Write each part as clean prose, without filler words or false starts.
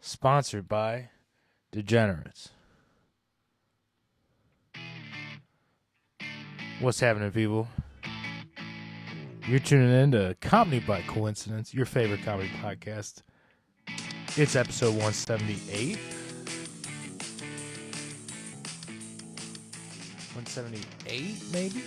Sponsored by Degenerates. What's happening, people? You're tuning in to Comedy by Coincidence, your favorite comedy podcast. It's episode 178. 178, maybe?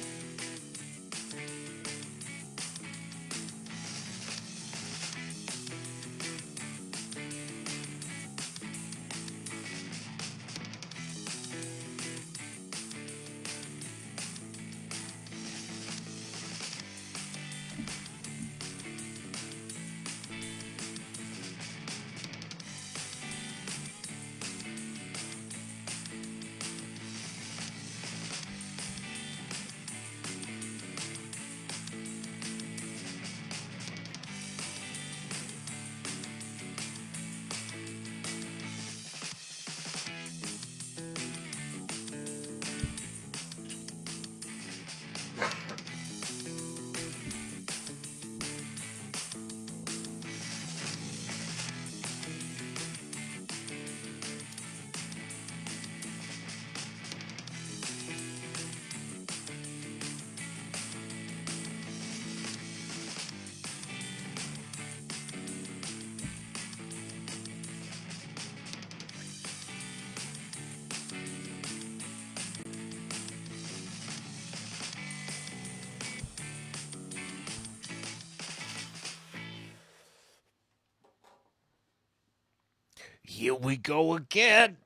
Here we go again.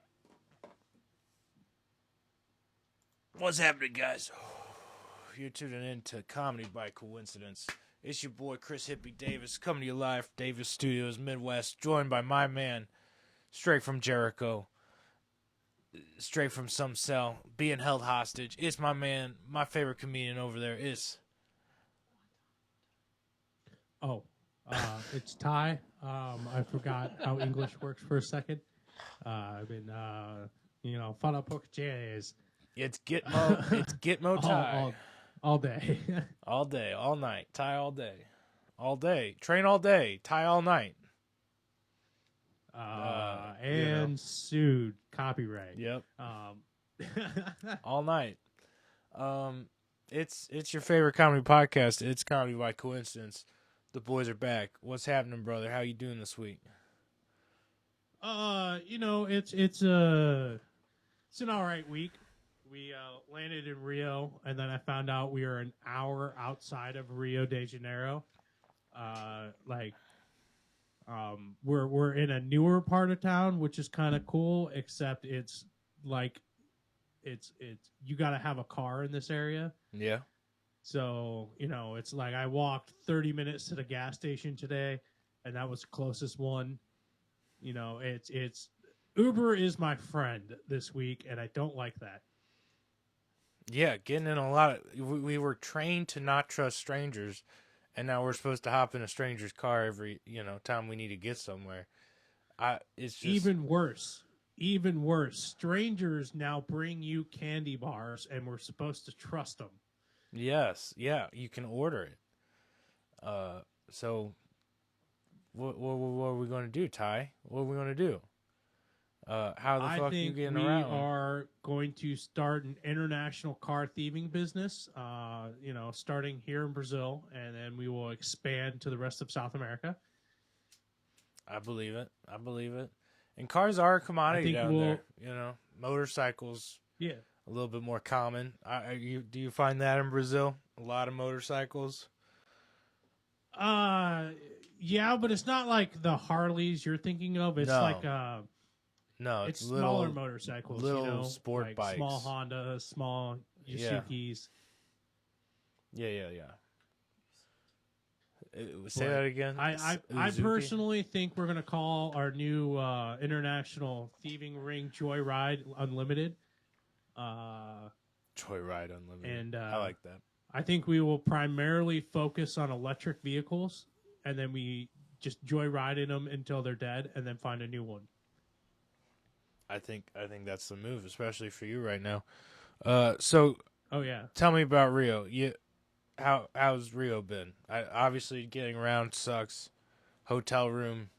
What's happening, guys? You're tuning in to Comedy by Coincidence. It's your boy, Chris Hippie Davis, coming to you live from Davis Studios, Midwest, joined by my man, straight from Jericho, straight from some cell, being held hostage. It's my man, my favorite comedian over there. It's It's Ty. I forgot how English works for a second. I've been, fun up poker jazz. It's Gitmo Ty. All day. All day, all night. Ty all day. All day. Train all day. Ty all night. Sued. Copyright. Yep. All night. It's your favorite comedy podcast. It's Comedy by Coincidence. The boys are back. What's happening, brother? How you doing this week? It's an all right week. We landed in Rio, and then I found out we are an hour outside of Rio de Janeiro. We're in a newer part of town, which is kind of cool. Except it's you got to have a car in this area. Yeah. So it's like I walked 30 minutes to the gas station today, and that was the closest one. It's Uber is my friend this week, and I don't like that. Yeah, getting in a lot of... We were trained to not trust strangers, and now we're supposed to hop in a stranger's car every, time we need to get somewhere. It's just... Even worse. Strangers now bring you candy bars, and we're supposed to trust them. Yes, yeah, you can order it. So, what are we going to do, Ty? What are we going to do? How the fuck are you getting around? I think we are going to start an international car thieving business, starting here in Brazil, and then we will expand to the rest of South America. I believe it. And cars are a commodity down there. Motorcycles. Yeah. A little bit more common. Do you find that in Brazil? A lot of motorcycles? Yeah, but it's not like the Harleys you're thinking of. It's it's smaller motorcycles, little sport like bikes, small Honda, small Yasukis. Yeah. Say that again. I personally think we're gonna call our new international thieving ring Joyride Unlimited. Joyride Unlimited. And I like that. I think we will primarily focus on electric vehicles, and then we just joyride in them until they're dead, and then find a new one. I think that's the move, especially for you right now. Oh yeah. Tell me about Rio. How's Rio been? Obviously, getting around sucks. Hotel room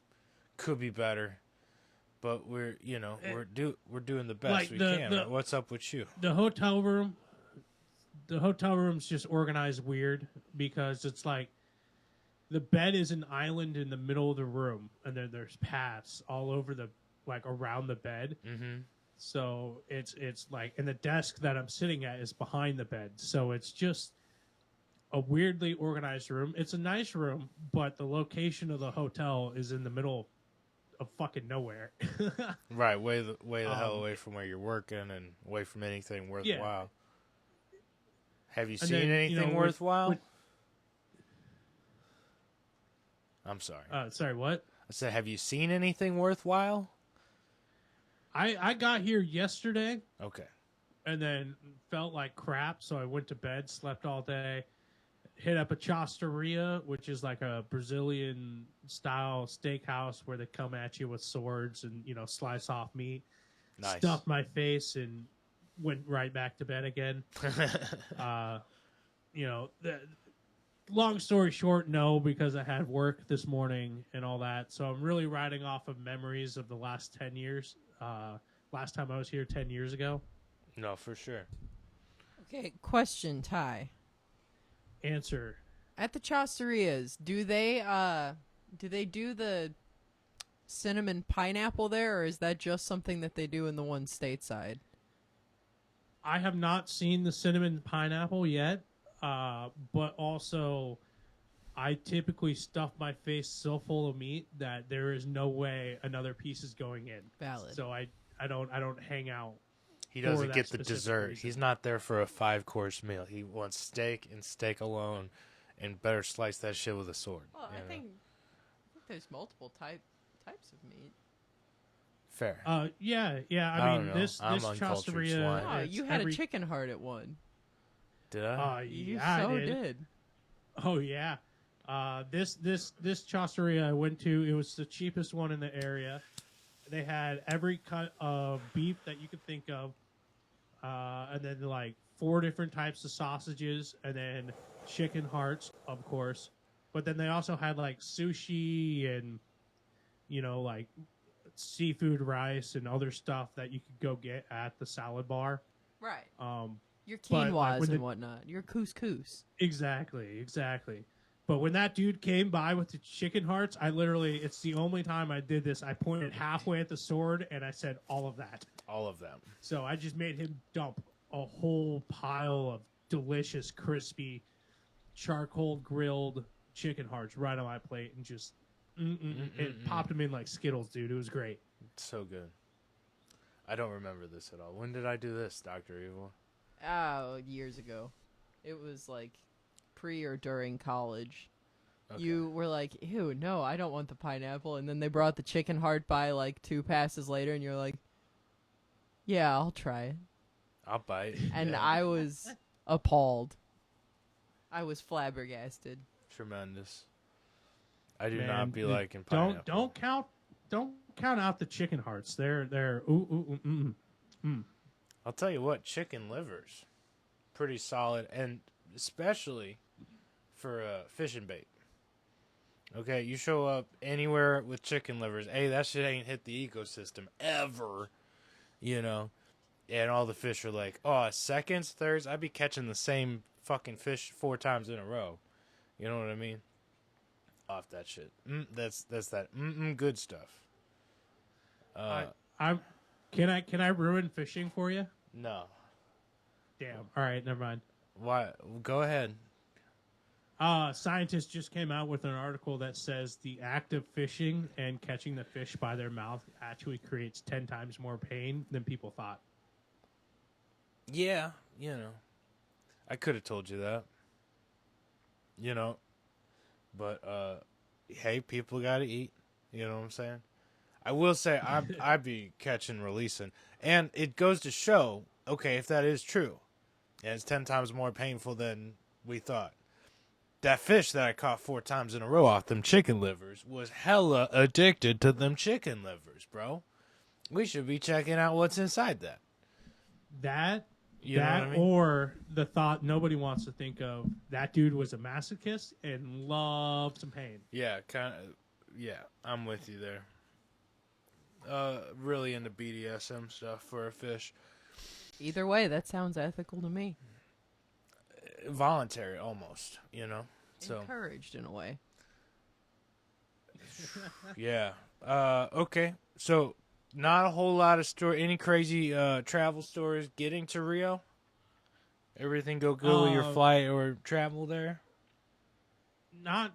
could be better. but we're doing the best Like we can. Right? What's up with you? The hotel room's just organized weird because it's like the bed is an island in the middle of the room, and then there's paths all over around the bed. Mm-hmm. So it's like, and the desk that I'm sitting at is behind the bed. So it's just a weirdly organized room. It's a nice room, but the location of the hotel is in the middle of fucking nowhere. Right, way the hell away from where you're working and away from anything worthwhile. Yeah. Have you seen anything worthwhile? I'm sorry. Sorry, what? I said, have you seen anything worthwhile? I got here yesterday. Okay. And then felt like crap, so I went to bed, slept all day, hit up a chosteria, which is like a Brazilian style steakhouse where they come at you with swords and, slice off meat. Nice. Stuffed my face and went right back to bed again. Long story short, no, because I had work this morning and all that. So I'm really riding off of memories of the last 10 years. Last time I was here 10 years ago. No, for sure. Okay, question, Ty. Answer. At the chosterias, do they do the cinnamon pineapple there, or is that just something that they do in the one stateside? I have not seen the cinnamon pineapple yet, but also I typically stuff my face so full of meat that there is no way another piece is going in. Valid. So I don't hang out. He doesn't get the dessert. Reason. He's not there for a 5-course meal. He wants steak and steak alone, and better slice that shit with a sword. Well, I think there's multiple types of meat. Fair. Yeah. I mean, this chosteria. Oh, you had a chicken heart at one. Did I? Yeah, I did. Oh yeah. This chosteria I went to, it was the cheapest one in the area. They had every cut of beef that you could think of, and then like 4 different types of sausages, and then chicken hearts, of course. But then they also had like sushi and, like seafood rice and other stuff that you could go get at the salad bar. Right. Your quinoas and whatnot. Your couscous. Exactly. But when that dude came by with the chicken hearts, it's the only time I did this. I pointed halfway at the sword and I said, all of that. All of them. So I just made him dump a whole pile of delicious, crispy, charcoal grilled chicken hearts right on my plate and just it popped them in like Skittles, dude. It was great. It's so good. I don't remember this at all. When did I do this, Dr. Evil? Oh, years ago. It was like pre or during college. Okay. You were like, ew, no, I don't want the pineapple. And then they brought the chicken heart by like 2 passes later, and you're like, yeah, I'll try it. I'll bite. And I was appalled. I was flabbergasted. Tremendous. I do not be liking pineapple. Don't count out the chicken hearts. They're I'll tell you what, chicken livers, pretty solid, and especially for fishing bait. Okay, you show up anywhere with chicken livers, that shit ain't hit the ecosystem ever, and all the fish are like, seconds, thirds, I'd be catching the same fucking fish 4 times in a row. You know what I mean? Off that shit. That's that good stuff. Can I ruin fishing for you? No. Damn. All right, never mind. Why? Go ahead. Scientists just came out with an article that says the act of fishing and catching the fish by their mouth actually creates 10 times more pain than people thought. Yeah, I could have told you that. But hey, people gotta eat. You know what I'm saying? I will say I'd be catching, releasing, and it goes to show. Okay, if that is true, and it's 10 times more painful than we thought. That fish that I caught 4 times in a row off them chicken livers was hella addicted to them chicken livers, bro. We should be checking out what's inside that. That or the thought nobody wants to think of, that dude was a masochist and loved some pain. Yeah, kind of. Yeah, I'm with you there. really into BDSM stuff for a fish. Either way, that sounds ethical to me. Voluntary, almost, you know? So, Encouraged in a way. yeah. Okay. So, not a whole lot of any crazy travel stories getting to Rio? Everything go good with your flight or travel there? Not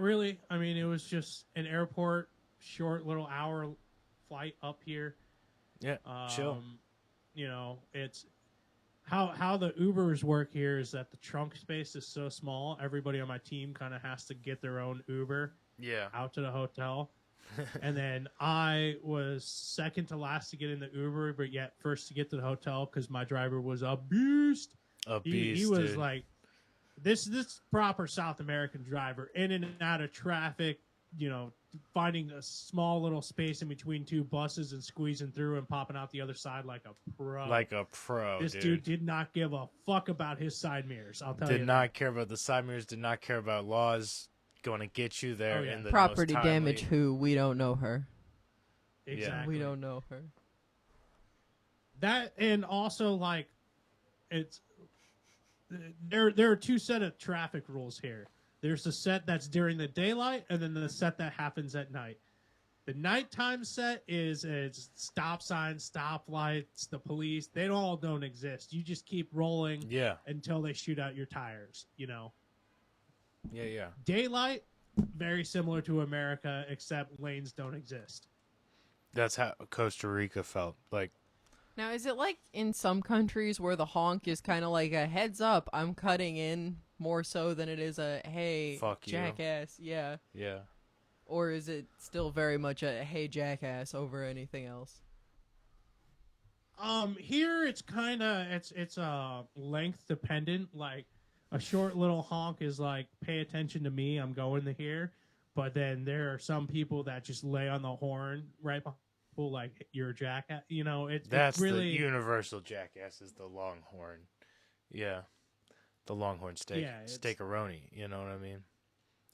really. I mean, it was just an airport, short little hour flight up here. Yeah, chill. You know, it's how the Ubers work here is that the trunk space is so small. Everybody on my team kind of has to get their own Uber. Yeah. Out to the hotel. And then I was second to last to get in the Uber, but yet first to get to the hotel because my driver was a beast. He was dude. like this proper South American driver, in and out of traffic, you know, finding a small little space in between two buses and squeezing through and popping out the other side like a pro. Like a pro, This dude did not give a fuck about his side mirrors, I'll tell you. Did not care about the side mirrors, did not care about laws going to get you there in the property most damage. Who we don't know her. Exactly. We don't know her. That, and also like it's there are two set of traffic rules here. There's the set that's during the daylight, and then the set that happens at night. The nighttime set is stop signs, stop lights, the police. They all don't exist. You just keep rolling until they shoot out your tires, you know. Yeah. Daylight, very similar to America, except lanes don't exist. That's how Costa Rica felt. Like, now, is it like in some countries where the honk is kind of like a heads up, I'm cutting in, more so than it is a hey, fuck jackass? You. Yeah. Or is it still very much a hey, jackass over anything else? Here it's kind of it's length dependent. Like a short little honk is like, pay attention to me, I'm going to here. But then there are some people that just lay on the horn right behind people, like you're a jackass. You know, that's it's really the universal jackass is the longhorn. Yeah, the longhorn steak, steakaroni. You know what I mean?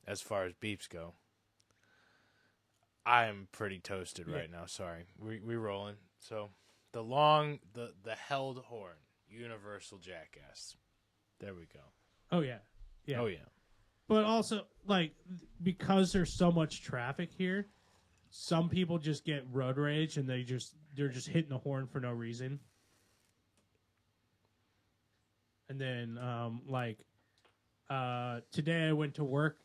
As far as beeps go, I'm pretty toasted right now. Sorry, we rolling. So the held horn, universal jackass. There we go. Oh yeah. Oh yeah. But also, like, because there's so much traffic here, some people just get road rage and they're just hitting the horn for no reason. And then, today I went to work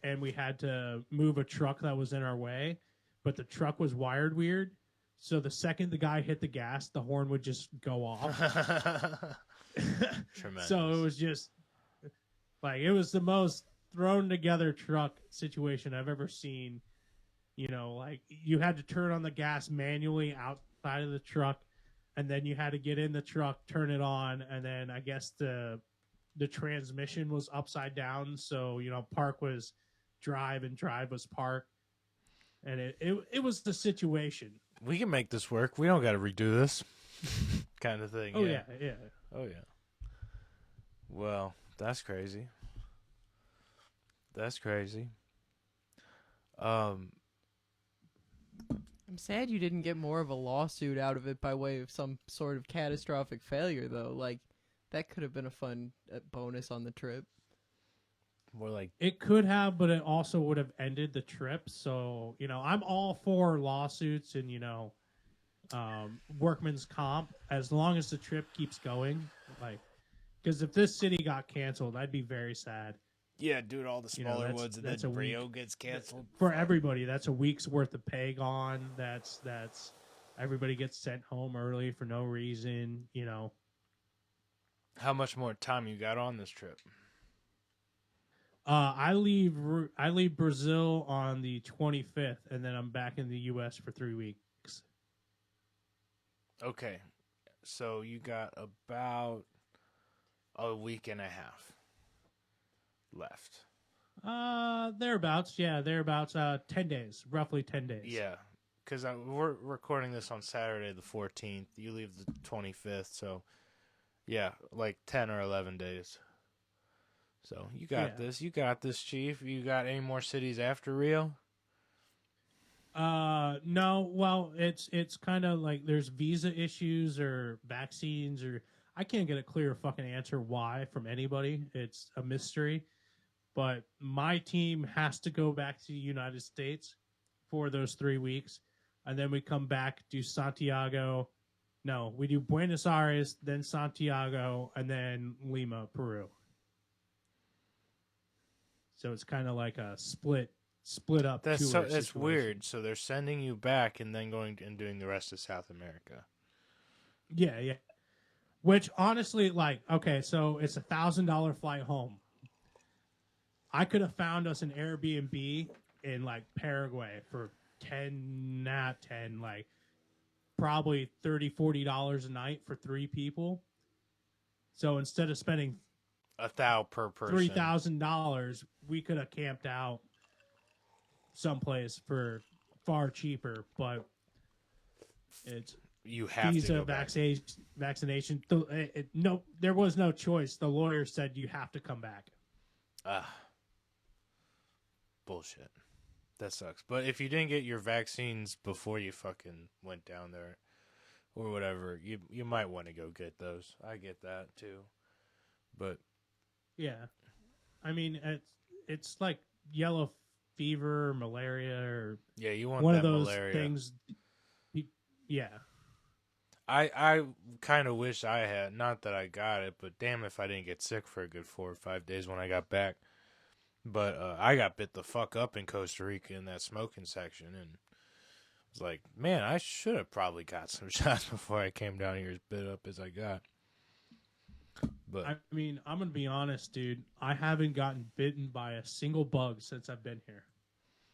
and we had to move a truck that was in our way, but the truck was wired weird. So the second the guy hit the gas, the horn would just go off. Tremendous. So it was just like, it was the most thrown together truck situation I've ever seen. You know, like you had to turn on the gas manually outside of the truck, and then you had to get in the truck, turn it on, and then I guess the transmission was upside down, so you know, park was drive and drive was park, and it was the situation. We can make this work. We don't got to redo this kind of thing. Oh yeah. Oh yeah. Well, that's crazy. That's crazy. I'm sad you didn't get more of a lawsuit out of it by way of some sort of catastrophic failure, though. Like, that could have been a fun bonus on the trip. More like it could have, but it also would have ended the trip. So, you know, I'm all for lawsuits and, you know, workman's comp as long as the trip keeps going. Like, because if this city got canceled, I'd be very sad. Yeah, dude, all the smaller ones, and then Rio gets canceled. For everybody, that's a week's worth of pay gone. That's everybody gets sent home early for no reason, you know. How much more time you got on this trip? I leave Brazil on the 25th, and then I'm back in the U.S. for 3 weeks. Okay, so you got about a week and a half left. Thereabouts. 10 days, roughly 10 days. Yeah, because we're recording this on Saturday the 14th. You leave the 25th, so yeah, like 10 or 11 days. So you got this. You got this, Chief. You got any more cities after Rio? No. Well, it's kind of like there's visa issues or vaccines or I can't get a clear fucking answer why from anybody. It's a mystery. But my team has to go back to the United States for those 3 weeks, and then we come back, do Santiago. No, we do Buenos Aires, then Santiago, and then Lima, Peru. So it's kind of like a split up. That's weird. So they're sending you back and then going and doing the rest of South America. Yeah, yeah. Which honestly, like, okay, so it's $1,000 flight home. I could have found us an Airbnb in like Paraguay for like probably $30-$40 a night for 3 people. So instead of spending $1,000 per person, $3,000, we could have camped out someplace for far cheaper. But it's you have visa, to go vaccination. No, there was no choice. The lawyer said you have to come back. Bullshit. That sucks. But if you didn't get your vaccines before you fucking went down there or whatever, you might want to go get those. I get that too. But yeah, I mean it's like yellow fever, or malaria, or yeah, you want one that of those malaria things. Yeah, I kind of wish I had. Not that I got it, but damn if I didn't get sick for a good 4 or 5 days when I got back. But I got bit the fuck up in Costa Rica in that smoking section, and I was like, man, I should have probably got some shots before I came down here as bit up as I got. But I mean, I'm gonna be honest, dude. I haven't gotten bitten by a single bug since I've been here.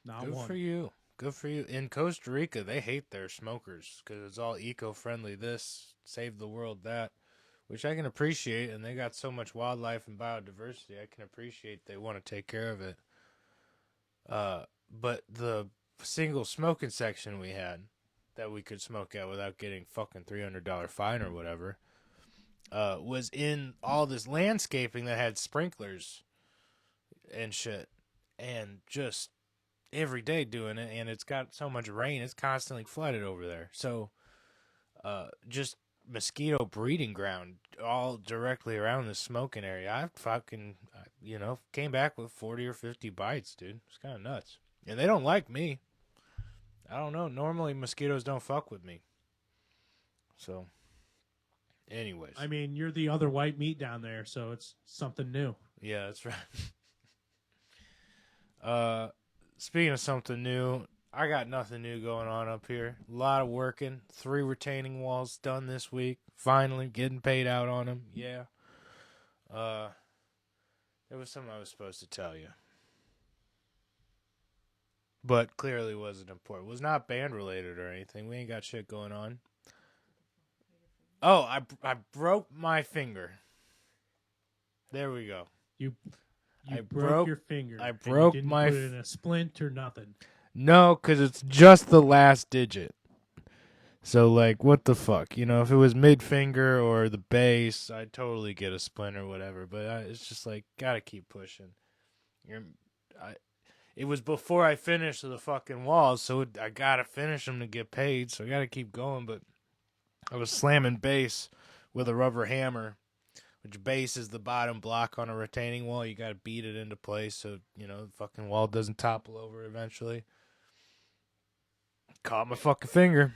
Not good one. for you. Good for you. In Costa Rica, they hate their smokers because it's all eco-friendly. This, save the world that. Which I can appreciate, and they got so much wildlife and biodiversity. I can appreciate they want to take care of it. But the single smoking section we had that we could smoke at without getting fucking $300 fine or whatever was in all this landscaping that had sprinklers and shit, and just every day doing it. And it's got so much rain, it's constantly flooded over there. So, just mosquito breeding ground all directly around the smoking area. I fucking, came back with 40 or 50 bites, dude. It's kind of nuts. And they don't like me. I don't know. Normally mosquitoes don't fuck with me. So, anyways. I mean, you're the other white meat down there, so it's something new. Yeah, that's right. Speaking of something new, I got nothing new going on up here. A lot of working. 3 retaining walls done this week. Finally getting paid out on them. Yeah. There was something I was supposed to tell you. But clearly wasn't important. It was not band related or anything. We ain't got shit going on. Oh, I broke my finger. There we go. You broke your finger. I broke didn't my put it in a splint or nothing. No, because it's just the last digit. So, like, what the fuck? If it was mid-finger or the base, I'd totally get a splint or whatever. But it's just like, gotta keep pushing. It was before I finished the fucking walls, so I gotta finish them to get paid. So I gotta keep going. But I was slamming base with a rubber hammer, which base is the bottom block on a retaining wall. You gotta beat it into place so, the fucking wall doesn't topple over eventually. Caught my fucking finger.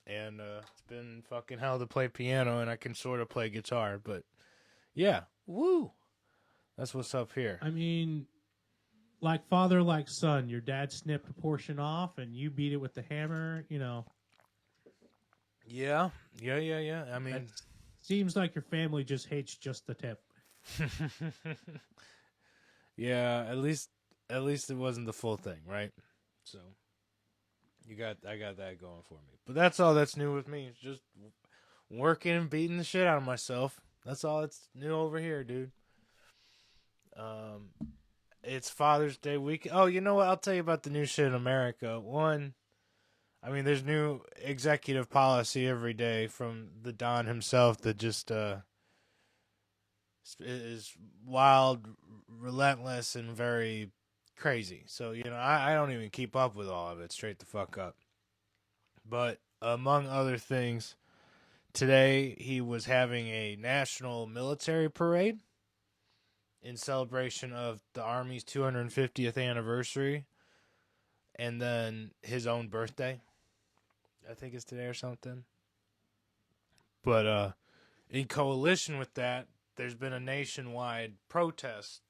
And it's been fucking hell to play piano, and I can sort of play guitar, but yeah, woo. That's what's up here. I mean, like father, like son. Your dad snipped a portion off, and you beat it with the hammer, Yeah. I mean, it seems like your family just hates just the tip. Yeah, at least it wasn't the full thing, right? So I got that going for me. But that's all that's new with me. It's just working and beating the shit out of myself. That's all that's new over here, dude. It's Father's Day week. Oh, you know what? I'll tell you about the new shit in America. One, I mean, there's new executive policy every day from the Don himself that just is wild, relentless, and very crazy. So, I don't even keep up with all of it. Straight the fuck up. But among other things, today he was having a national military parade in celebration of the Army's 250th anniversary, and then his own birthday. I think it's today or something. But in coalition with that, there's been a nationwide protest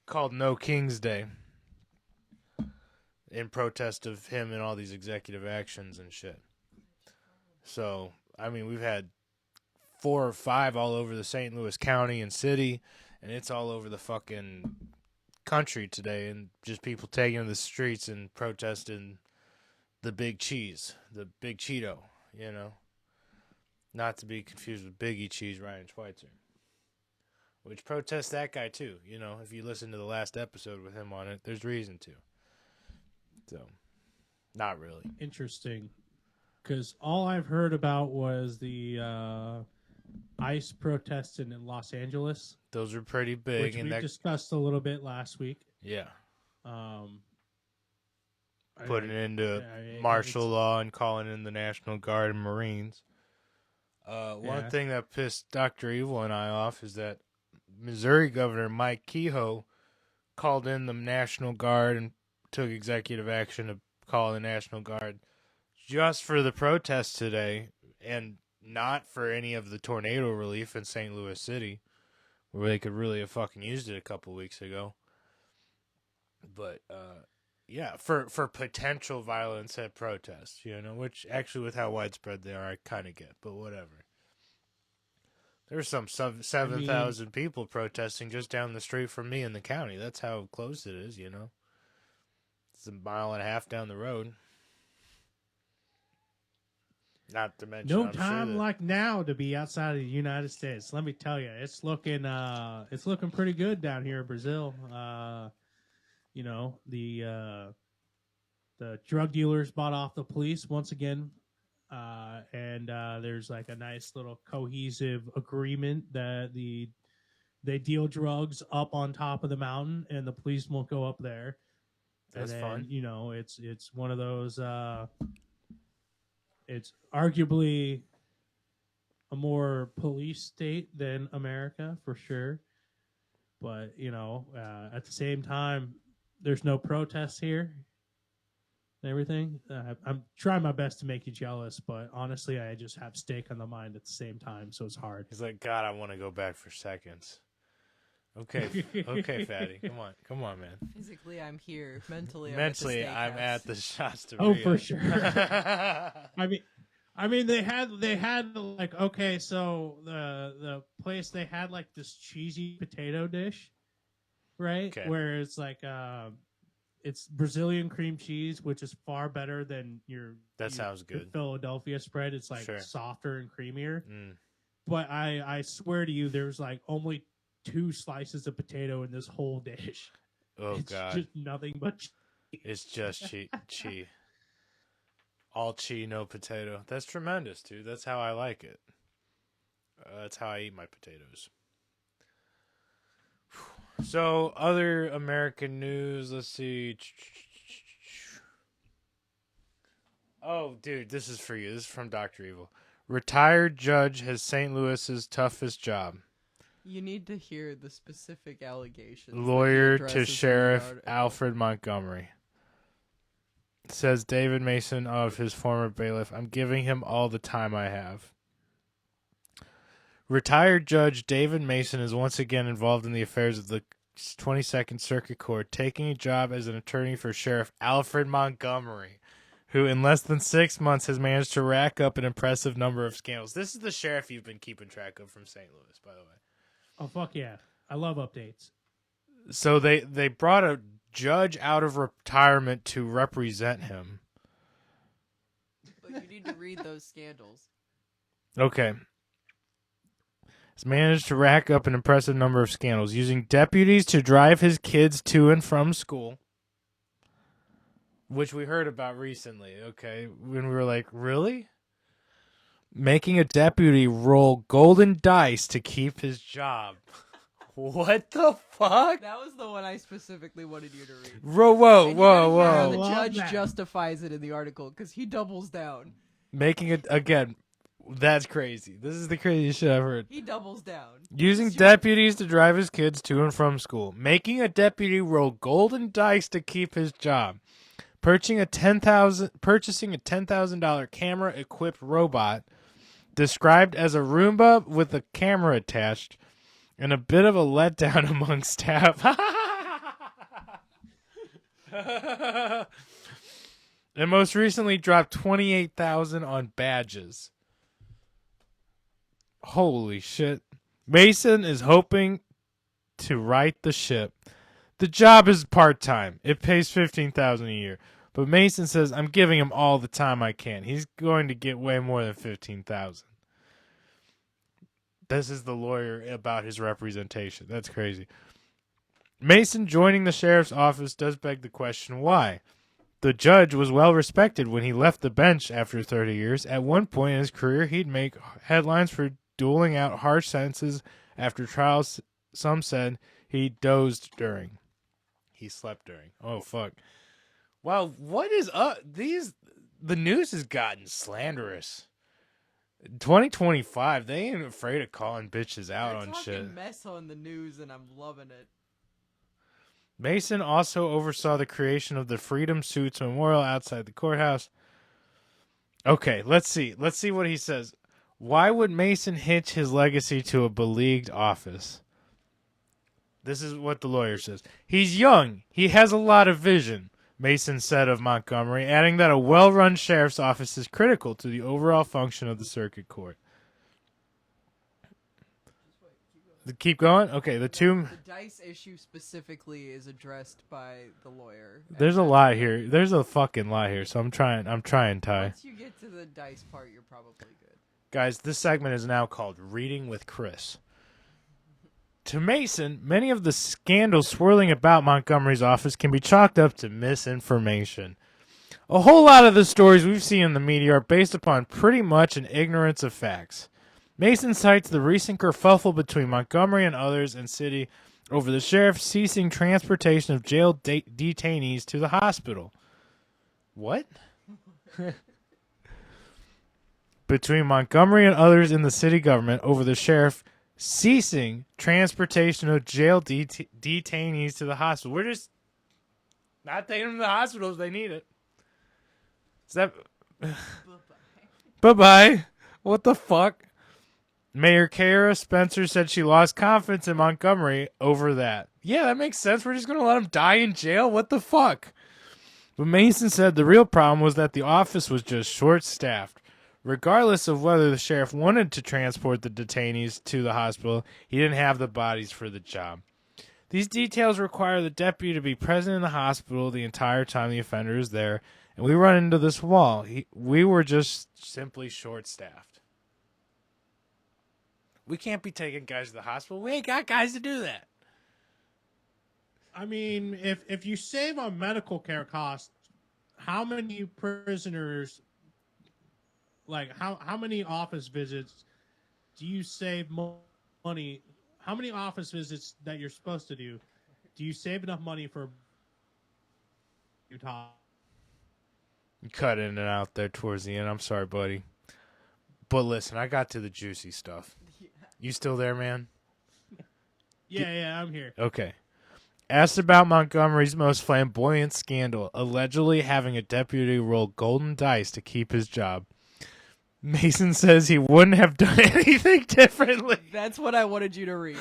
called No King's Day, in protest of him and all these executive actions and shit. So, I mean, we've had 4 or 5 all over the St. Louis County and city, and it's all over the fucking country today, and just people taking to the streets and protesting the big cheese, the big Cheeto, Not to be confused with Biggie Cheese, Ryan Schweitzer. Which protests that guy too, if you listen to the last episode with him on it, there's reason to. So, not really. Interesting. Because all I've heard about was the ICE protests in Los Angeles. Those are pretty big. Which we discussed a little bit last week. Yeah. Putting into martial law and calling in the National Guard and Marines. One thing that pissed Dr. Evil and I off is that Missouri Governor Mike Kehoe called in the National Guard and took executive action to call the National Guard just for the protests today and not for any of the tornado relief in St. Louis City, where they could really have fucking used it a couple weeks ago. But, for potential violence at protests, which actually with how widespread they are, I kind of get, but whatever. There's some 7,000 people protesting just down the street from me in the county. That's how close it is, It's a mile and a half down the road. Not to mention, no time like now to be outside of the United States. Let me tell you, it's looking pretty good down here in Brazil. The drug dealers bought off the police once again. And there's like a nice little cohesive agreement that they deal drugs up on top of the mountain and the police won't go up there. That's fun. It's one of those, it's arguably a more police state than America for sure. But, at the same time, there's no protests here. Everything. I'm trying my best to make you jealous, but honestly, I just have steak on the mind at the same time, so it's hard. He's like, God, I want to go back for seconds. Okay, fatty, come on, man. Physically, I'm here. Mentally, I'm at the Shasta. Oh, for sure. I mean, they had like, okay, so the place, they had like this cheesy potato dish, right? Okay. Where it's like it's Brazilian cream cheese, which is far better than sounds good. Philadelphia spread. It's like softer and creamier. But I swear to you, there's like only 2 slices of potato in this whole dish. Oh, it's God. Just nothing but cheese. It's just cheese. All cheese, no potato. That's tremendous, dude. That's how I like it. That's how I eat my potatoes. So, other American news, let's see. Oh, dude, this is for you. This is from Dr. Evil. Retired judge has St. Louis's toughest job. You need to hear the specific allegations. Lawyer to Sheriff Alfred Montgomery. Says David Mason of his former bailiff, I'm giving him all the time I have. Retired Judge David Mason is once again involved in the affairs of the 22nd Circuit Court, taking a job as an attorney for Sheriff Alfred Montgomery, who in less than 6 months has managed to rack up an impressive number of scandals. This is the sheriff you've been keeping track of from St. Louis, by the way. Oh, fuck yeah. I love updates. So they brought a judge out of retirement to represent him. But you need to read those scandals. Okay. Has managed to rack up an impressive number of scandals, using deputies to drive his kids to and from school, which we heard about recently, okay, when we were like, really? Making a deputy roll golden dice to keep his job. What the fuck? That was the one I specifically wanted you to read. Whoa, And you gotta whoa, hear how whoa. the Love judge that. justifies it in the article because he doubles down. Making it again. That's crazy. This is the craziest shit I've heard. He doubles down. Using You- deputies to drive his kids to and from school. Making a deputy roll golden dice to keep his job. Purchasing a $10,000 camera-equipped robot described as a Roomba with a camera attached, and a bit of a letdown among staff. And most recently dropped $28,000 on badges. Holy shit. Mason is hoping to right the ship. The job is part-time. It pays $15,000 a year. But Mason says, I'm giving him all the time I can. He's going to get way more than $15,000. This is the lawyer about his representation. That's crazy. Mason joining the sheriff's office does beg the question, why? The judge was well respected when he left the bench after 30 years. At one point in his career, he'd make headlines for doling out harsh sentences after trials. Some said he dozed during. He slept during. Oh, fuck. Wow, what is up? The news has gotten slanderous. 2025, they ain't afraid of calling bitches out They're on talking shit. mess on the news, and I'm loving it. Mason also oversaw the creation of the Freedom Suits Memorial outside the courthouse. Okay, let's see. Let's see what he says. Why would Mason hitch his legacy to a beleaguered office? This is what the lawyer says. He's young. He has a lot of vision, Mason said of Montgomery, adding that a well-run sheriff's office is critical to the overall function of the circuit court. Keep going? Okay, the dice issue specifically is addressed by the lawyer. There's a lot here. There's a fucking lot here, so I'm trying, Ty. Once you get to the dice part, you're probably good. Guys, this segment is now called Reading with Chris. To Mason, many of the scandals swirling about Montgomery's office can be chalked up to misinformation. A whole lot of the stories we've seen in the media are based upon pretty much an ignorance of facts. Mason cites the recent kerfuffle between Montgomery and others in city over the sheriff ceasing transportation of jail detainees to the hospital. What? Between Montgomery and others in the city government over the sheriff ceasing transportation of jail detainees to the hospital. We're just not taking them to the hospital if they need it. Is that... Bye-bye. What the fuck? Mayor Kara Spencer said she lost confidence in Montgomery over that. Yeah, that makes sense. We're just going to let him die in jail? What the fuck? But Mason said the real problem was that the office was just short-staffed. Regardless of whether the sheriff wanted to transport the detainees to the hospital, he didn't have the bodies for the job. These details require the deputy to be present in the hospital the entire time the offender is there, and we run into this wall. We were just simply short-staffed. We can't be taking guys to the hospital. We ain't got guys to do that. I mean, if you save on medical care costs, how many prisoners, like how many office visits do you save money? How many office visits that you're supposed to do you save enough money for Utah? You cut in and out there towards the end. I'm sorry, buddy. But listen, I got to the juicy stuff. You still there, man? Yeah, I'm here. Okay. Asked about Montgomery's most flamboyant scandal, allegedly having a deputy roll golden dice to keep his job, Mason says he wouldn't have done anything differently. That's what I wanted you to read.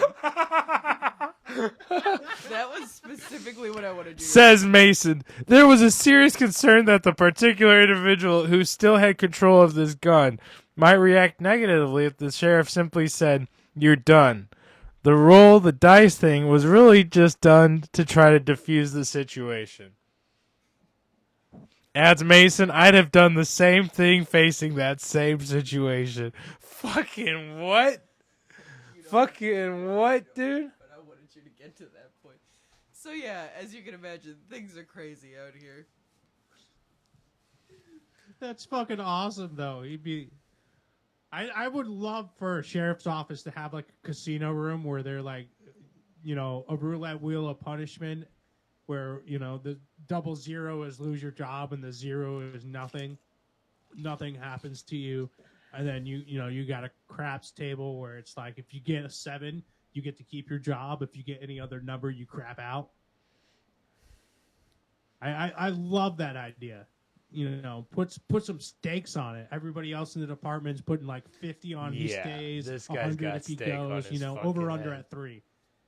That was specifically what I wanted you to Says Mason, there was a serious concern that the particular individual who still had control of this gun might react negatively if the sheriff simply said, "You're done." The roll the dice thing was really just done to try to defuse the situation. Adds Mason, I'd have done the same thing facing that same situation. Fucking what? Fucking what, dude? But I wanted you to get to that point. So yeah, as you can imagine, things are crazy out here. That's fucking awesome, though. I would love for a sheriff's office to have like a casino room where they're like a roulette wheel of punishment where, the 00 is lose your job and the 0 is nothing. Nothing happens to you. And then you got a craps table where it's like if you get a 7, you get to keep your job. If you get any other number, you crap out. I love that idea. Put some stakes on it. Everybody else in the department's putting like 50 on he stays, this guy's 100 got if he steak on goes, his over fucking under head. at 3.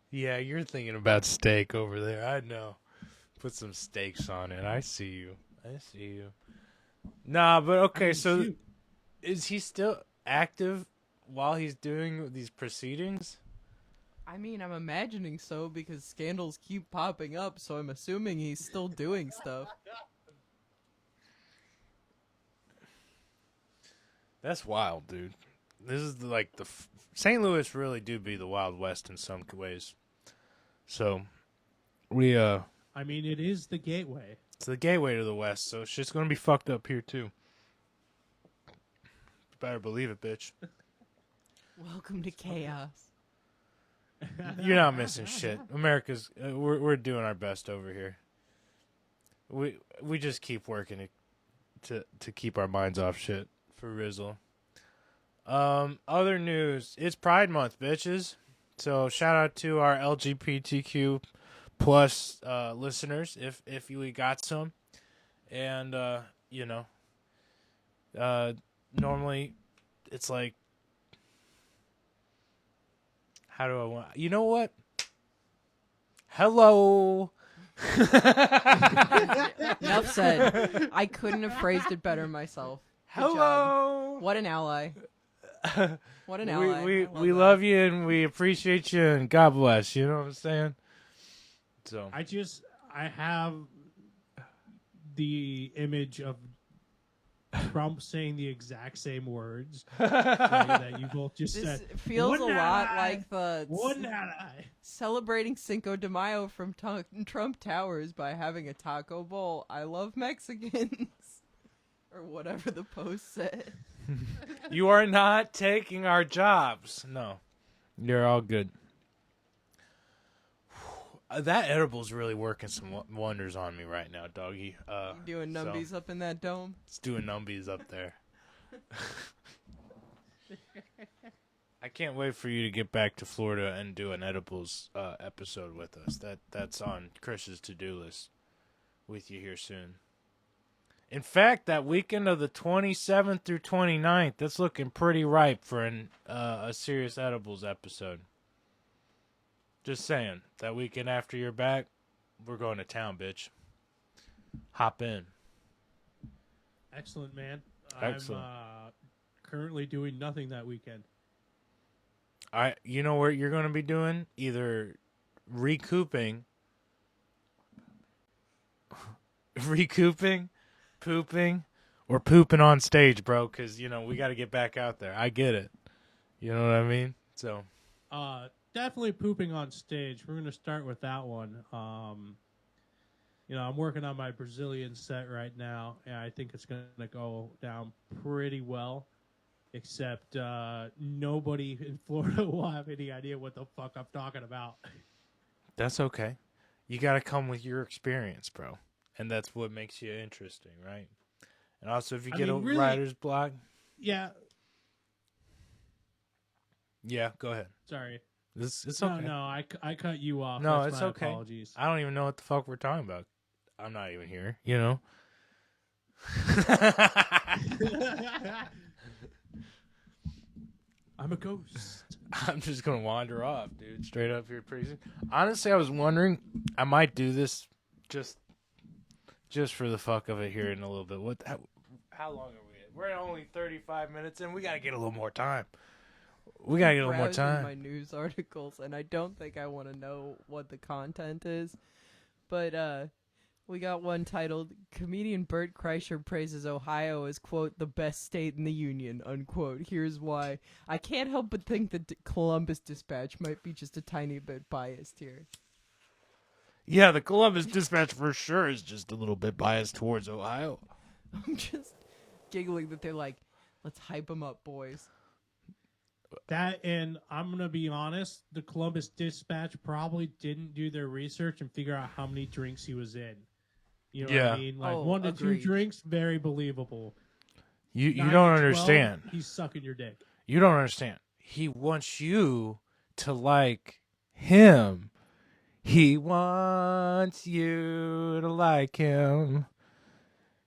Yeah, you're thinking about steak over there. I know. Put some steaks on it. I see you. Nah, but okay, so shoot. is he still active while he's doing these proceedings? I mean, I'm imagining so because scandals keep popping up, so I'm assuming he's still doing stuff. That's wild, dude. This is like St. Louis really do be the Wild West in some ways. So we I mean, it is the gateway. it's the gateway to the West, so shit's gonna be fucked up here too. You better believe it, bitch. Welcome to chaos. You're not missing shit. America's we're doing our best over here. We just keep working to keep our minds off shit for Rizzle. Other news. It's Pride Month, bitches. So shout out to our LGBTQ plus listeners if we got some. And normally it's like, how do I want? You know what? Hello. Enough said. I couldn't have phrased it better myself. Good Hello. job. What an ally. What an ally. We love you and we appreciate you and God bless. You know what I'm saying? So I have the image of Trump saying the exact same words that you both just This said. feels a One lot ally. like the One ally. celebrating Cinco de Mayo from Trump Towers by having a taco bowl. I love Mexicans. Or whatever the post said. you are not taking our jobs. No. You're all good. That edible's really working some wonders on me right now, doggy. You doing numbies up in that dome? It's doing numbies up there. I can't wait for you to get back to Florida and do an edibles episode with us. That's on Chris's to-do list with you here soon. In fact, that weekend of the 27th through 29th, that's looking pretty ripe for a serious edibles episode. Just saying, that weekend after you're back, we're going to town, bitch. Hop in. Excellent, man. Excellent. I'm currently doing nothing that weekend. You know what you're going to be doing? Either recouping, pooping, or pooping on stage, bro, because, we got to get back out there. I get it. You know what I mean? So, definitely pooping on stage. We're going to start with that one. I'm working on my Brazilian set right now, and I think it's going to go down pretty well, except nobody in Florida will have any idea what the fuck I'm talking about. that's okay. You got to come with your experience, bro. And that's what makes you interesting, right? And also, if you get a really, writer's block. Yeah. Yeah, go ahead. Sorry. It's okay. No, I cut you off. No, That's it's my okay. Apologies. I don't even know what the fuck we're talking about. I'm not even here, you know? I'm a ghost. I'm just going to wander off, dude. Straight up here pretty soon. Honestly, I was wondering, I might do this just for the fuck of it here in a little bit. How long are we at? We're at only 35 minutes in. We got to get a little more time. We got to get a little more time. My news articles, and I don't think I want to know what the content is. But we got one titled, Comedian Bert Kreischer praises Ohio as, quote, the best state in the union, unquote. Here's why. I can't help but think that Columbus Dispatch might be just a tiny bit biased here. Yeah, the Columbus Dispatch for sure is just a little bit biased towards Ohio. I'm just giggling that they're like, let's hype them up, boys. That, and I'm gonna be honest, the Columbus Dispatch probably didn't do their research and figure out how many drinks he was in. You know what I Yeah. mean? Like Oh, 1 to 2 agreed. drinks, very believable. You 9 don't to 12, understand. he's sucking your dick. You don't understand. He wants you to like him. He wants you to like him.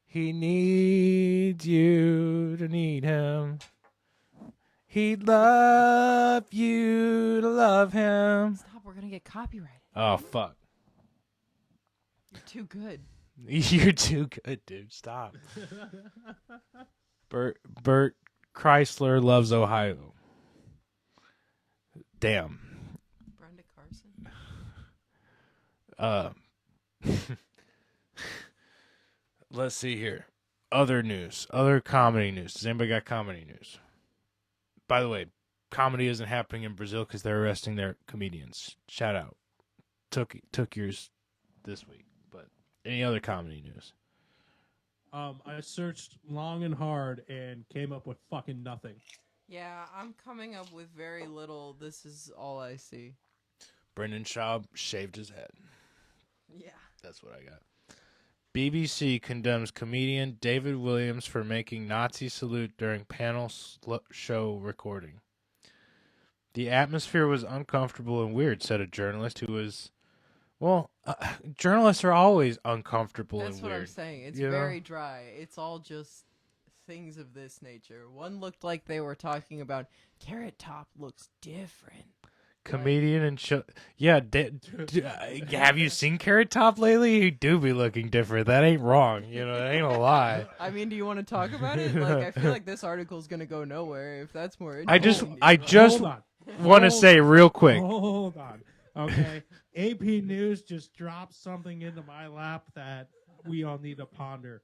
He needs you to need him. He'd love you to love him. Stop, we're gonna get copyrighted. Oh, fuck. You're too good. You're too good, dude. Stop. Bert Chrysler loves Ohio. Damn. Brenda Carson. Let's see here. Other news. Other comedy news. Does anybody got comedy news? By the way, comedy isn't happening in Brazil because they're arresting their comedians. Shout out. Took yours this week. But any other comedy news? I searched long and hard and came up with fucking nothing. Yeah, I'm coming up with very little. This is all I see. Brendan Schaub shaved his head. Yeah. That's what I got. BBC condemns comedian David Williams for making Nazi salute during panel show recording. The atmosphere was uncomfortable and weird, said a journalist who was... Well, journalists are always uncomfortable That's and what weird. I'm saying. It's you know? very dry. It's all just things of this nature. One looked like they were talking about Carrot Top looks different. Comedian and show... Yeah, have you seen Carrot Top lately? He do be looking different. That ain't wrong. You know, that ain't a lie. I mean, do you want to talk about it? Like, I feel like this article's gonna go nowhere if that's more interesting. I just Hold on. want to say real quick. Hold on. Okay. AP News just dropped something into my lap that we all need to ponder.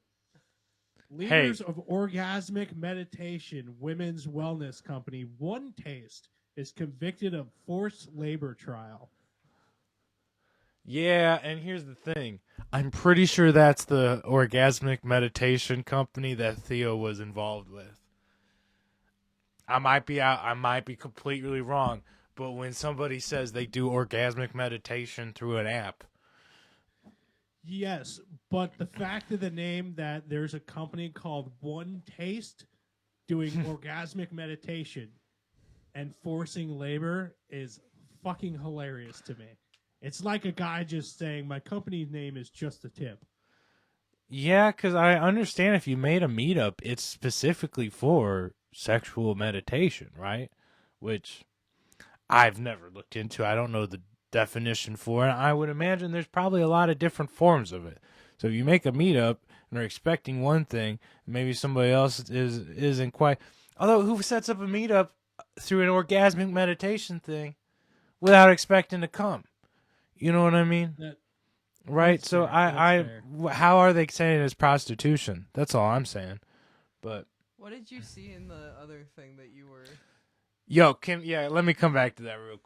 Leaders of orgasmic meditation, women's wellness company, One Taste, is convicted of forced labor trial. Yeah, and here's the thing. I'm pretty sure that's the orgasmic meditation company that Theo was involved with. I might be completely wrong, but when somebody says they do orgasmic meditation through an app, Yes, but the fact of the name that there's a company called One Taste doing orgasmic meditation and forcing labor is fucking hilarious to me. It's like a guy just saying, my company's name is Just a Tip. yeah, because I understand if you made a meetup, it's specifically for sexual meditation, right? Which I've never looked into. I don't know the definition for it. I would imagine there's probably a lot of different forms of it. So if you make a meetup and are expecting one thing, maybe somebody else isn't quite. Although who sets up a meetup through an orgasmic meditation thing without expecting to come? You know what I mean? Right? That's So fair. how are they saying it's prostitution? That's all I'm saying. But What did you see in the other thing that you were? yo, Kim, yeah, let me come back to that real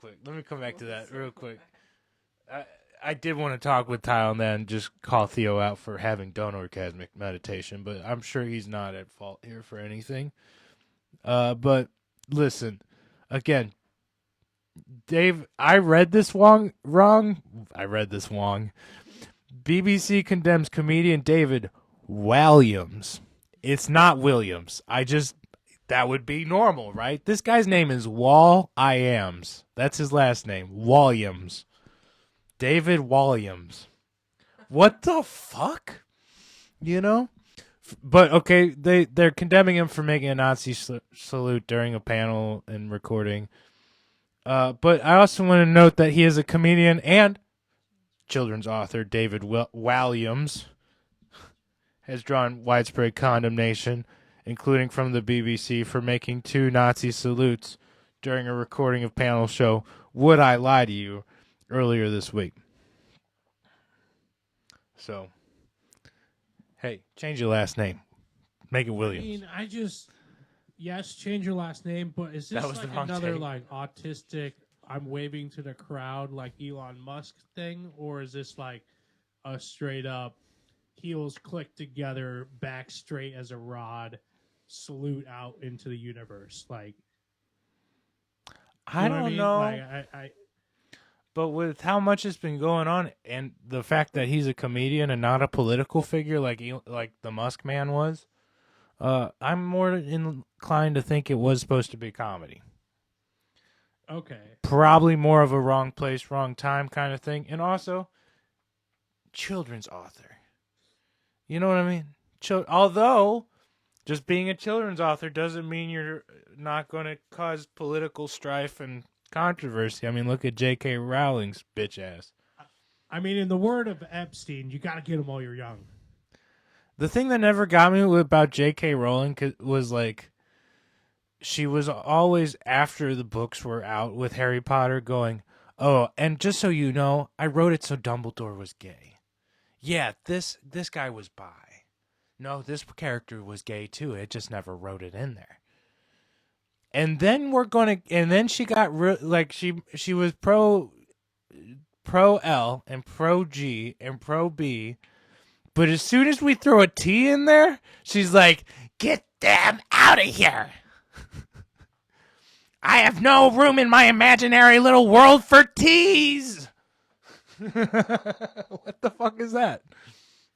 quick. I did want to talk with Tyler and then just call Theo out for having done orgasmic meditation, but I'm sure he's not at fault here for anything. But listen, again, Dave, I read this wrong. BBC condemns comedian David Williams. It's not Williams. That would be normal, right? This guy's name is Williams. That's his last name. Williams. David Williams. What the fuck? You know? But, okay, they're condemning him for making a Nazi salute during a panel and recording. But I also want to note that he is a comedian and children's author. David Williams has drawn widespread condemnation, including from the BBC, for making 2 Nazi salutes during a recording of panel show Would I Lie to You earlier this week. So, hey, change your last name. Make it Williams. I mean, yes, change your last name, but is That this was the like wrong another take. like autistic, I'm waving to the crowd like Elon Musk thing? Or is this like a straight up heels clicked together, back straight as a rod, salute out into the universe? Like, I You know what I don't mean? know. Like But with how much has been going on, and the fact that he's a comedian and not a political figure like the Musk man was, I'm more inclined to think it was supposed to be comedy. okay. Probably more of a wrong place, wrong time kind of thing, and also children's author. You know what I mean? Although just being a children's author doesn't mean you're not going to cause political strife and controversy. I mean, look at J.K. Rowling's bitch ass. I mean, in the word of Epstein, you got to get them while you're young. The thing that never got me about J.K. Rowling was like, she was always after the books were out with Harry Potter going, oh, and just so you know, I wrote it so Dumbledore was gay. Yeah, this guy was bi. No, this character was gay too. It just never wrote it in there. And then she got she was pro L and pro G and pro B, but as soon as we throw a T in there, she's like, "Get them out of here! I have no room in my imaginary little world for T's." What the fuck is that?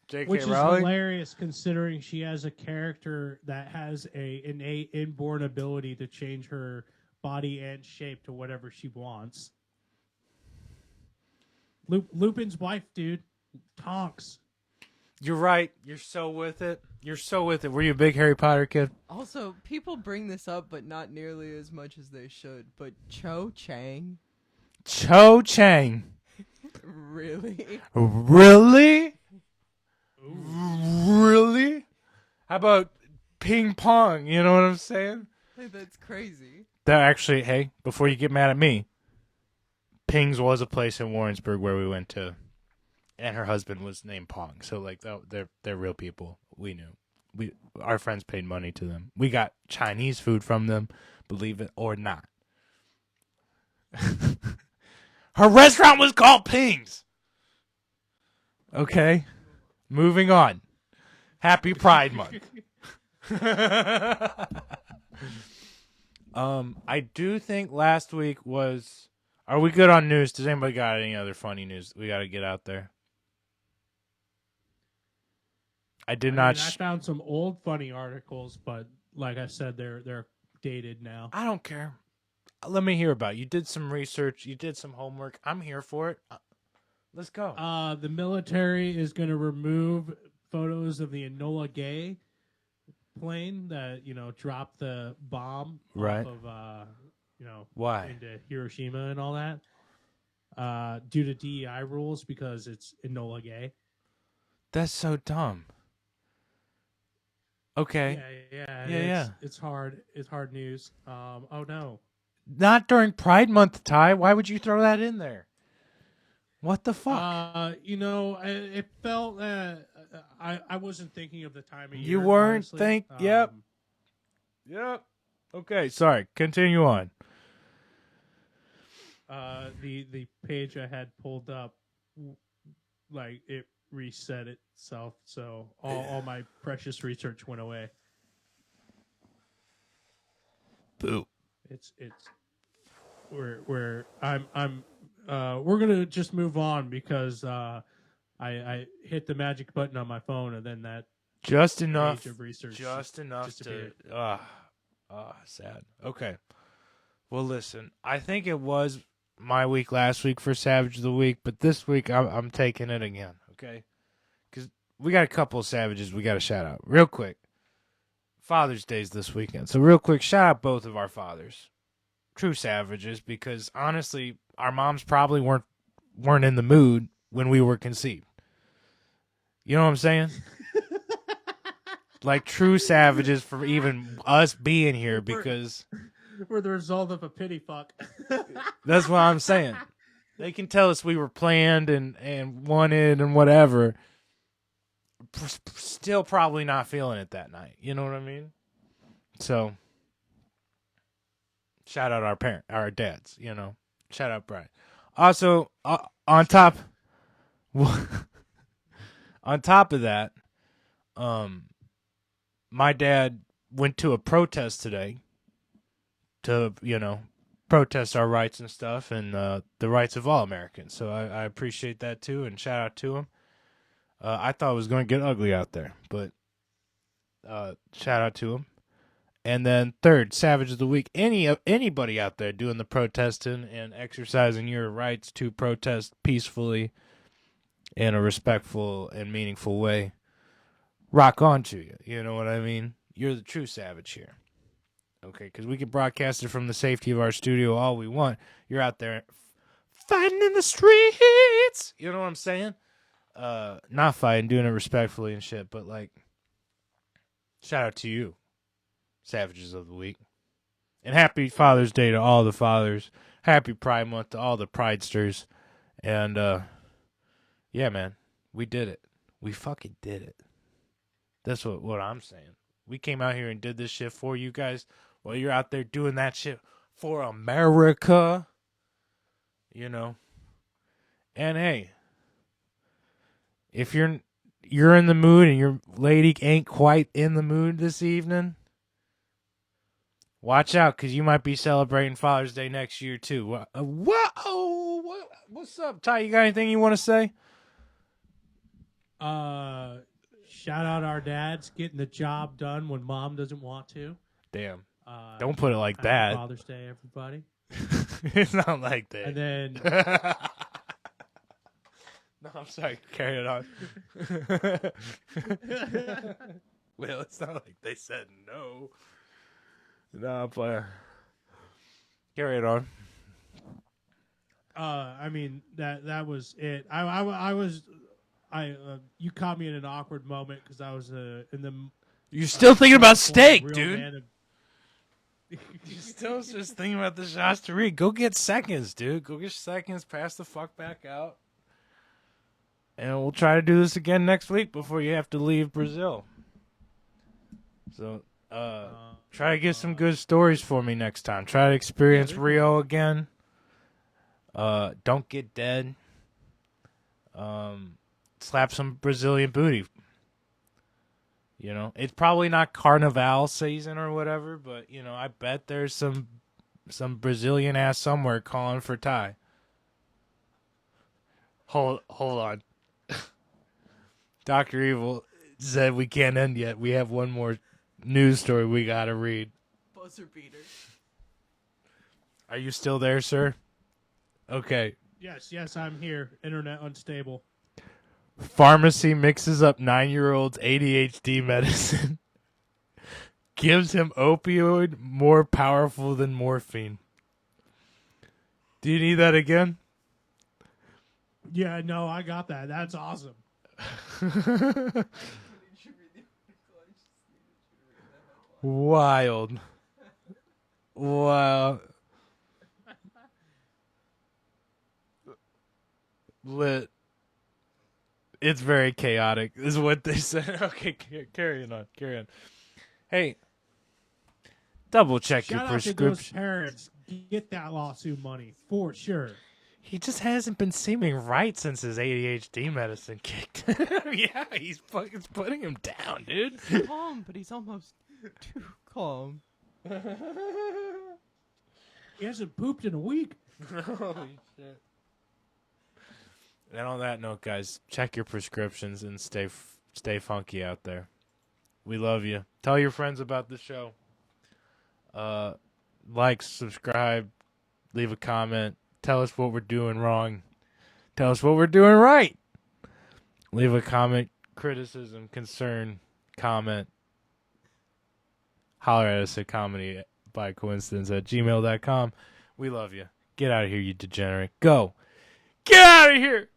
J.K. Which is Rowling? hilarious considering she has a character that has a innate inborn ability to change her body and shape to whatever she wants. Lupin's wife, dude, Tonks. You're right. You're so with it. Were you a big Harry Potter kid? Also, people bring this up, but not nearly as much as they should. But Cho Chang, Cho Chang. really? Really? Really? How about ping pong? You know what I'm saying? Hey, that's crazy. That actually, hey, before you get mad at me, Ping's was a place in Warrensburg where we went to, and her husband was named Pong. So like, they're real people. We knew. Our friends paid money to them. We got Chinese food from them, believe it or not. Her restaurant was called Ping's. Okay. Moving on. Happy Pride Month. I do think last week was... Are we good on news? Does anybody got any other funny news we got to get out there? I found some old funny articles, but like I said, they're dated now. I don't care. Let me hear about it. You did some research. You did some homework. I'm here for it. Let's go. The military is going to remove photos of the Enola Gay plane that dropped the bomb Right. off of Why? into Hiroshima and all that. Due to DEI rules because it's Enola Gay. That's so dumb. Okay. Yeah. It's hard. It's hard news. Oh no. Not during Pride Month, Ty. Why would you throw that in there? What the fuck? It felt I wasn't thinking of the time of year. You weren't honestly. Yep. Okay, sorry. Continue on. The page I had pulled up, like it reset itself, so all my precious research went away. Boo. It's we're gonna just move on because I hit the magic button on my phone and then that Just enough. page of research Just enough disappeared. to. Sad. Okay. Well, listen. I think it was my week last week for Savage of the Week, but this week I'm taking it again. Okay. Because we got a couple of savages we got to shout out real quick. Father's Day's this weekend, so real quick, shout out both of our fathers, true savages, because honestly, our moms probably weren't in the mood when we were conceived. You know what I'm saying? Like true savages for even us being here because we're the result of a pity fuck. that's what I'm saying. They can tell us we were planned and wanted and whatever. Still probably not feeling it that night. You know what I mean? So, shout out our dads, Shout out Brian. Also, on top of that, my dad went to a protest today to, protest our rights and stuff, and the rights of all Americans. So I appreciate that too, and shout out to him. I thought it was going to get ugly out there, but shout out to him. And then third, Savage of the Week. Anybody out there doing the protesting and exercising your rights to protest peacefully in a respectful and meaningful way, rock on to you. You know what I mean? You're the true savage here. Okay, because we can broadcast it from the safety of our studio all we want. You're out there fighting in the streets. You know what I'm saying? Not fighting, doing it respectfully and shit, but like, shout out to you, Savages of the Week. And happy Father's Day to all the fathers. Happy Pride Month to all the Pridesters. And, yeah, man, we did it. We fucking did it. That's what I'm saying. We came out here and did this shit for you guys while you're out there doing that shit for America. You know. And, hey, if you're in the mood and your lady ain't quite in the mood this evening, watch out, because you might be celebrating Father's Day next year, too. Whoa! What's up, Ty? You got anything you want to say? Shout out our dads getting the job done when mom doesn't want to. Damn. Don't put it like that. Father's Day, everybody. It's not like that. And then... No, I'm sorry. Carry it on. Well, it's not like they said no. No, but carry it on. I mean that was it. You caught me in an awkward moment because I was in the. You're still thinking about steak, real dude. You're still just thinking about the Shasterie. Go get seconds, dude. Go get seconds. Pass the fuck back out. And we'll try to do this again next week before you have to leave Brazil. So, try to get some good stories for me next time. Try to experience Rio again. Don't get dead. Slap some Brazilian booty. You know, it's probably not Carnival season or whatever, but you know, I bet there's some Brazilian ass somewhere calling for Ty. Hold on. Dr. Evil said we can't end yet. We have one more news story we gotta read. Buzzer beater. Are you still there, sir? Okay. Yes, I'm here. Internet unstable. Pharmacy mixes up 9-year-old's ADHD medicine. Gives him opioid more powerful than morphine. Do you need that again? Yeah, no, I got that. That's awesome. Wild. Wow. Lit. It's very chaotic, is what they said. Okay, carry on. Hey, double check your Shout out to those prescription. parents. Get that lawsuit money for sure. He just hasn't been seeming right since his ADHD medicine kicked. Yeah, he's fucking putting him down, dude. He's calm, but he's almost too calm. He hasn't pooped in a week. Holy shit. And on that note, guys, check your prescriptions and stay funky out there. We love you. Tell your friends about the show. Like, subscribe, leave a comment. Tell us what we're doing wrong. Tell us what we're doing right. Leave a comment, criticism, concern, comment. Holler at us at comedybycoincidence@gmail.com. We love you. Get out of here, you degenerate. Go. Get out of here.